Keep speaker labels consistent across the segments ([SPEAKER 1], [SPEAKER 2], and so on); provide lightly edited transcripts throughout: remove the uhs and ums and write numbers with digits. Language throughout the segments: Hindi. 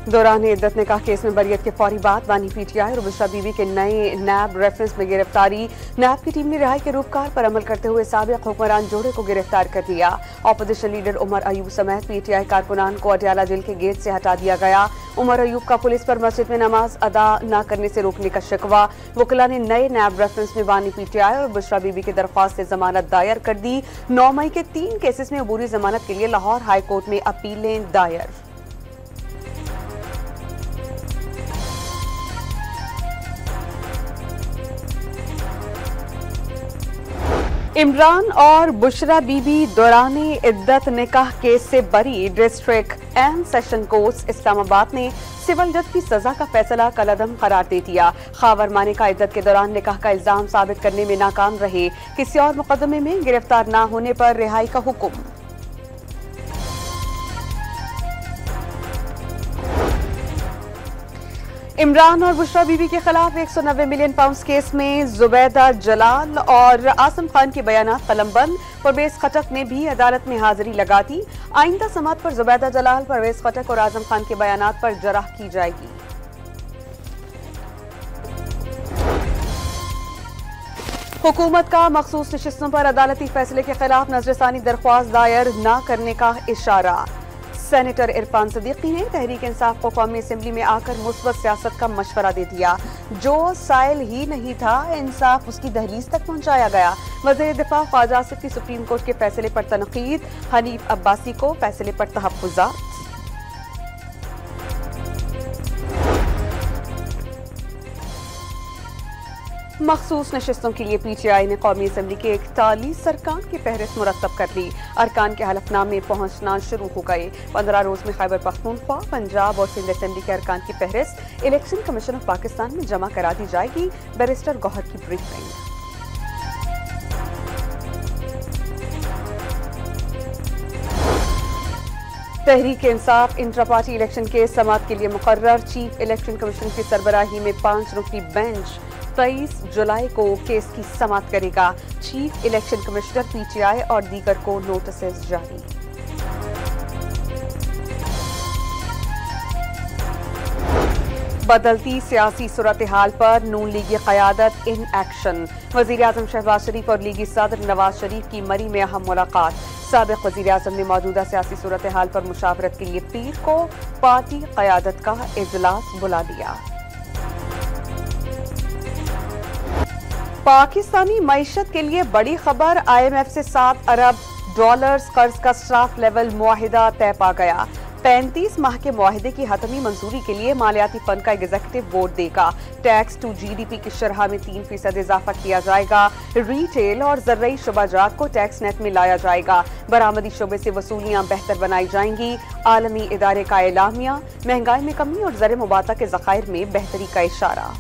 [SPEAKER 1] दौरान इद्दत निकाह केस में बरियत के फौरी बाद बानी पीटीआई और बुशरा बीबी के नए नैब रेफरेंस में गिरफ्तारी। नैब की टीम ने रिहाई के रूपकार पर अमल करते हुए साबिक हुक्मरान जोड़े को गिरफ्तार कर लिया। ऑपोजिशन लीडर उमर अयूब समेत पीटीआई कारकुनान को अडयाला जेल के गेट से हटा दिया गया। उमर अयूब का पुलिस पर मस्जिद में नमाज अदा न करने से रोकने का शिकवा। वकीला ने नए नैब रेफरेंस में बानी पीटीआई और बुशरा बीबी की दरख्वास्त से जमानत दायर कर दी। 9 मई के 3 केसेस में अबूरी जमानत के लिए लाहौर हाई कोर्ट में अपीलें दायर। इमरान और बुशरा बीबी दौरानी इद्दत निकाह केस से बरी। District and session court Islamabad ने सिविल जज की सजा का फैसला कलअदम करार दे दिया। खावर माने का इद्दत के दौरान निकाह का इल्जाम साबित करने में नाकाम रहे। किसी और मुकदमे में गिरफ्तार न होने पर रिहाई का हुक्म। इमरान और बुशरा बीबी के खिलाफ 190 मिलियन पाउंड केस में जुबैदा जलाल और आसम खान के बयानात कलमबंद। परवेज खटक ने भी अदालत में हाजिरी लगा दी। आइंदा समात पर जुबैदा जलाल, परवेज खटक और आजम खान के बयानात पर जराह की जाएगी। हुकूमत का मखसूस नशिस्तों पर अदालती फैसले के खिलाफ नजरसानी दरख्वास्त दायर न करने का इशारा। सेनेटर इरफान सिद्दीकी ने तहरीक इंसाफ को कौमी असेंबली में आकर मुस्बत सियासत का मशवरा दे दिया। जो साइल ही नहीं था, इंसाफ उसकी दहलीज तक पहुंचाया गया। वज़ीर दिफा ख्वाजा आसिफ की सुप्रीम कोर्ट के फैसले पर तनकीद। हनीफ अब्बासी को फैसले पर तहफ्फुज़ात। मखसूस नशिस्तों के लिए पीटीआई ने कौमी असेंबली के 41 अरकान की फहरिस्त मुरतब कर ली। अरकान के हलफनामे पहुंचना शुरू हो गए। 15 रोज में खैबर पख्तूनख्वा, पंजाब और सिंध असेंबली के अरकान की फहरिस्त इलेक्शन कमीशन ऑफ पाकिस्तान में जमा करा दी जाएगी। बैरिस्टर गौहर की briefing. Tehreek Insaf intra party election के समात के लिए मुकर्रर। चीफ इलेक्शन कमीशन की सरबराही में 5 रुकनी बेंच 23 जुलाई को केस की समात करेगा। चीफ इलेक्शन कमिश्नर पीटीआई और दीगर को नोटिस जारी। बदलती सियासी सूरत हाल पर नून लीगी क़यादत इन एक्शन। वज़ीर आज़म शहबाज शरीफ और लीगी सदर नवाज शरीफ की मरी में अहम मुलाकात। साबिक़ वज़ीर आज़म ने मौजूदा सियासी सूरत हाल पर मुशावरत के लिए पीर को पार्टी क़यादत का इजलास बुला लिया। पाकिस्तानी मईशत के लिए बड़ी खबर। IMF से $7 अरब कर्ज का स्टाफ लेवल मुआहिदा तय पा गया। 35 माह के मुआहिदे की हतमी मंजूरी के लिए मालियाती फंड का एग्जीक्यूटिव बोर्ड देगा। टैक्स टू GDP की शरह में 3% इजाफा किया जाएगा। रिटेल और ज़र्रई शुबाजात को टैक्स नेट में लाया जाएगा। बरामदी शोबे से वसूलियां बेहतर बनाई जाएंगी। आलमी इदारे का एलामिया। महंगाई में कमी और ज़र मुबाता के ज़खायर में बेहतरी का इशारा।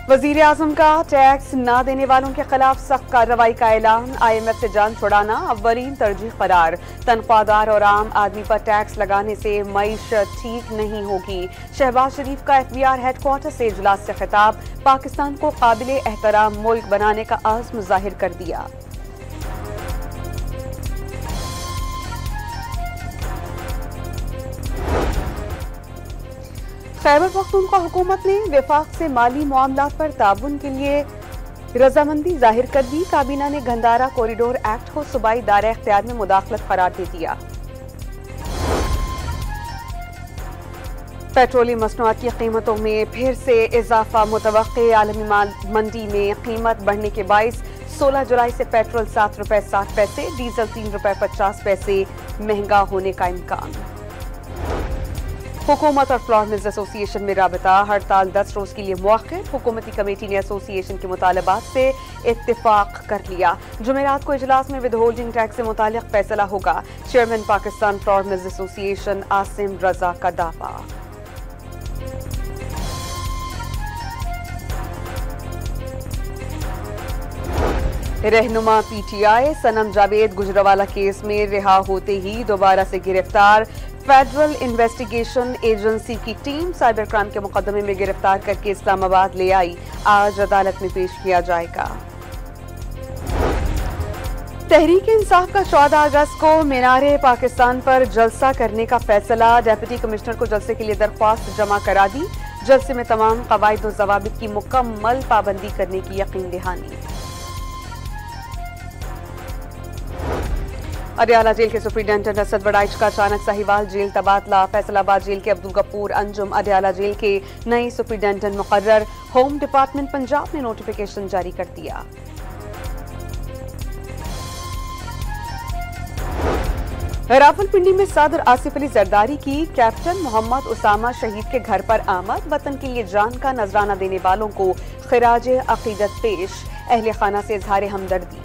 [SPEAKER 1] वज़ीर आज़म का टैक्स न देने वालों के खिलाफ सख्त कार्रवाई का ऐलान। IMF से जान छुड़ाना अव्वलीन तरजीह करार। तनख्वाहदार और आम आदमी पर टैक्स लगाने से मईशत ठीक नहीं होगी। शहबाज शरीफ का FBR हेडक्वार्टर से इजलास से खिताब। पाकिस्तान को काबिल एहतराम मुल्क बनाने का आज़्म जाहिर कर दिया। खैबर पख्तूनख्वा हुकूमत ने वफाक से माली मामलात पर ताउन के लिए रजामंदी जाहिर कर दी। काबीना ने गंदारा कॉरिडोर एक्ट को सूबाई दायरा इख्तियार में मुदाखलत करार दे दिया। पेट्रोलियम मसनूआत की कीमतों में फिर से इजाफा मुतवक्के। आलमी मंडी में कीमत बढ़ने के बाइस 16 जुलाई से पेट्रोल ₹7.60, डीजल ₹3.50 महंगा होने का इम्कान। हुकूमत और फ्लोर मिल्स एसोसिएशन में राबता। हड़ताल 10 रोज के लिए मुअख्खर। हुकूमती कमेटी ने एसोसिएशन के मुतालबात से इत्तिफाक कर लिया। जुमेरात को इजलास में विद होल्डिंग टैक्स से मुतालिक फैसला होगा। Chairman Pakistan flour mills association Asim Raza का दावा। रहनुमा पीटीआई सनम जावेद गुजरावाला केस में रिहा होते ही दोबारा से गिरफ्तार। फेडरल इन्वेस्टिगेशन एजेंसी की टीम साइबर क्राइम के मुकदमे में गिरफ्तार करके इस्लामाबाद ले आई। आज अदालत में पेश किया जाएगा। तहरीक इंसाफ का 14 अगस्त को मीनारे पाकिस्तान पर जलसा करने का फैसला। डिप्टी कमिश्नर को जलसे के लिए दरख्वास्त जमा करा दी। जलसे में तमाम कवायद और ज़वाबित की मुकम्मल पाबंदी करने की यकीन दहानी। अडयाला जेल के सुप्रीडेंटेंट असद बड़ाइच का अचानक साहिवाल जेल तबादला। फैसलाबाद जेल के अब्दुल गफूर अंजुम अडयाला जेल के नए सुप्रीडेंटेंट मुकर्रर। होम डिपार्टमेंट पंजाब ने नोटिफिकेशन जारी कर दिया। रावलपिंडी में सदर आसिफ अली जरदारी की कैप्टन मोहम्मद उसामा शहीद के घर पर आमद। वतन के लिए जान का नजराना देने वालों को खिराज अकीदत पेश। अहले खाना से इजहार हमदर्दी।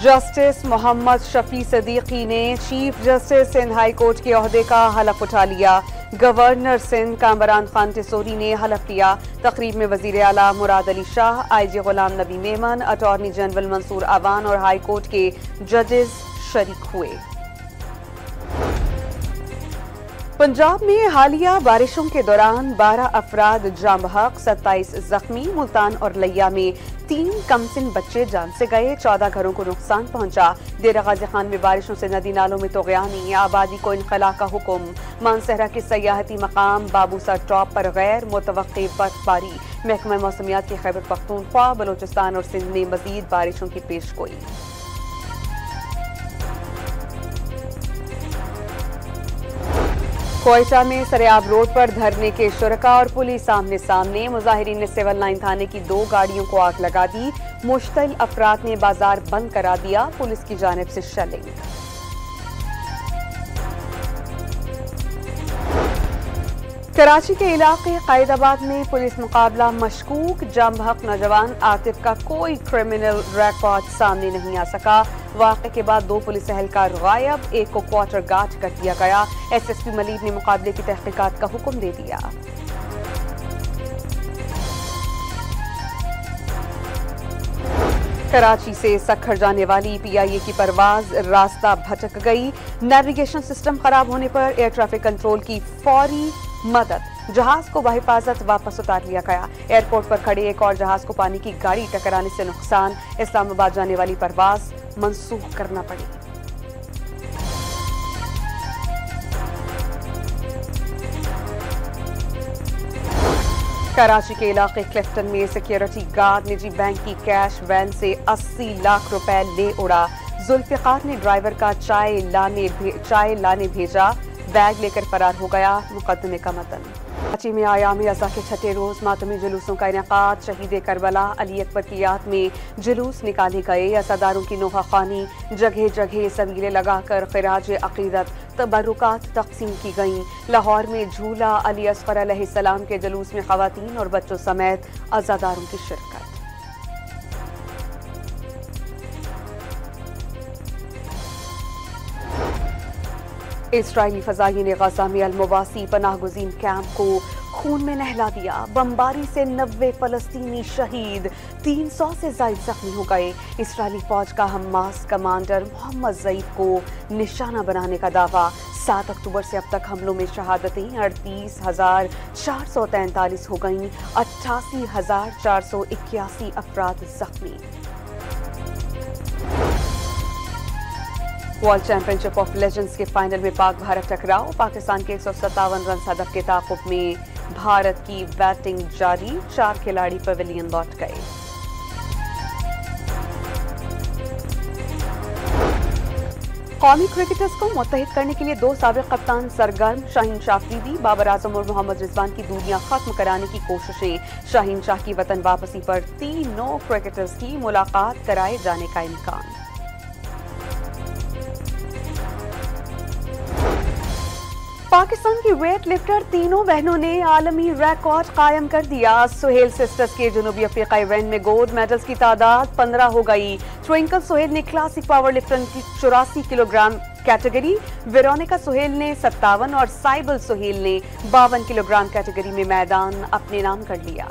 [SPEAKER 1] जस्टिस मोहम्मद शफी सदीकी ने chief justice Sindh high court के ओहदे का हलफ उठा लिया। गवर्नर सिंध कामरान खान टिसोरी ने हलफ लिया। तकरीब में वजीर आला Murad Ali Shah, IG Ghulam Nabi Memon, attorney general Mansoor Awan और हाई कोर्ट के जजेस शरीक हुए। पंजाब में हालिया बारिशों के दौरान 12 अफराद जाँ बहक, 27 जख्मी। मुल्तान और लिया में 3 कमसिन बच्चे जान से गए। 14 घरों को नुकसान पहुंचा। डेरा गाजी खान में बारिशों से नदी नालों में तोग़यानी। आबादी को इनखला का हुक्म। मानसहरा के सयाहती मकाम बाबूसर टॉप पर गैर मुतवक्की बर्फबारी। महकमा मौसमियात की खैबर पख्तूनख्वा, बलोचिस्तान और सिंध में मजीद बारिशों की पेशगोई। कोयटा में सरेआब रोड पर धरने के शुरका और पुलिस आमने सामने। मुजाहिरीन ने सिविल लाइन थाने की 2 गाड़ियों को आग लगा दी। मुश्तिल अफराद ने बाजार बंद करा दिया। पुलिस की जानिब से शेलिंग। कराची के इलाके कायदाबाद में पुलिस मुकाबला मशकूक। जाँ बहक नौजवान आतिफ का कोई क्रिमिनल रिकॉर्ड सामने नहीं आ सका। वाक़े के बाद 2 पुलिस एहलकार गायब। एक को क्वार्टर गार्ड कर दिया गया। SSP मलीक ने मुकाबले की तहकीकात का हुक्म दे दिया। कराची से सखर जाने वाली PIA की परवाज रास्ता भटक गई। नेविगेशन सिस्टम खराब होने पर एयर ट्रैफिक कंट्रोल की फौरी मदद। जहाज को बहिफाजत वापस उतार लिया गया। एयरपोर्ट पर खड़े एक और जहाज को पानी की गाड़ी टकराने से नुकसान। इस्लामाबाद जाने वाली परवाज मंसूख करना पड़ी। कराची के इलाके क्लिफ्टन में सिक्योरिटी गार्ड निजी बैंक की कैश वैन से 80 लाख रुपए ले उड़ा। जुल्फिकार ने ड्राइवर का चाय लाने भेजा। बैग लेकर फरार हो गया। मुकदमे का मतन। कराची में आयाम अज़ा के छठे रोज मातमी जुलूसों का इनेकाद। शहीद करबला अली अकबर की याद में जुलूस निकाले गए। असादारों की नोहा खानी। जगह जगह सबीले लगाकर खिराज अकीदत तबरुकात तकसीम की गईं। लाहौर में झूला अली असगर अलैहिस्सलाम के जुलूस में खवातीन और बच्चों समेत अज़ादारों की शिरकत। इस्राइली फजाइयों ने गजा में अल-मवासी पनाहगुज़ीन कैंप को खून में नहला दिया। बमबारी से 90 फलस्तीनी शहीद, 300 से ज्यादा जख्मी हो गए। इस्राइली फौज का हमास कमांडर मोहम्मद ज़ईद को निशाना बनाने का दावा। 7 अक्टूबर से अब तक हमलों में शहादतें 38,443 हो गईं। 88,481 अफराद जख्मी। वर्ल्ड चैंपियनशिप ऑफ लेजेंड्स के फाइनल में पाक भारत टकराव। पाकिस्तान के 157 रन हदफ के ताक़ुब में भारत की बैटिंग जारी। 4 खिलाड़ी पवेलियन लौट गए। कौमी क्रिकेटर्स को मुत्तहिद करने के लिए 2 साबिक कप्तान सरगर्म। शाहीन शाह अफरीदी, बाबर आजम और मोहम्मद रिजवान की दूरियां खत्म कराने की कोशिशें। शाहीन शाह की वतन वापसी पर तीनों क्रिकेटर्स की मुलाकात कराए जाने का इम्कान। पाकिस्तान की वेट लिफ्टर तीनों बहनों ने आलमी रिकॉर्ड कायम कर दिया। सुहेल सिस्टर्स के जनूबी अफ्रीका इवेंट में गोल्ड मेडल्स की तादाद 15 हो गई। ट्विंकल सुहेल ने क्लासिक पावर लिफ्टर की 84 किलोग्राम कैटेगरी, वेरोनिका सुहेल ने 57 और साइबल सुहेल ने 52 किलोग्राम कैटेगरी में मैदान अपने नाम कर लिया।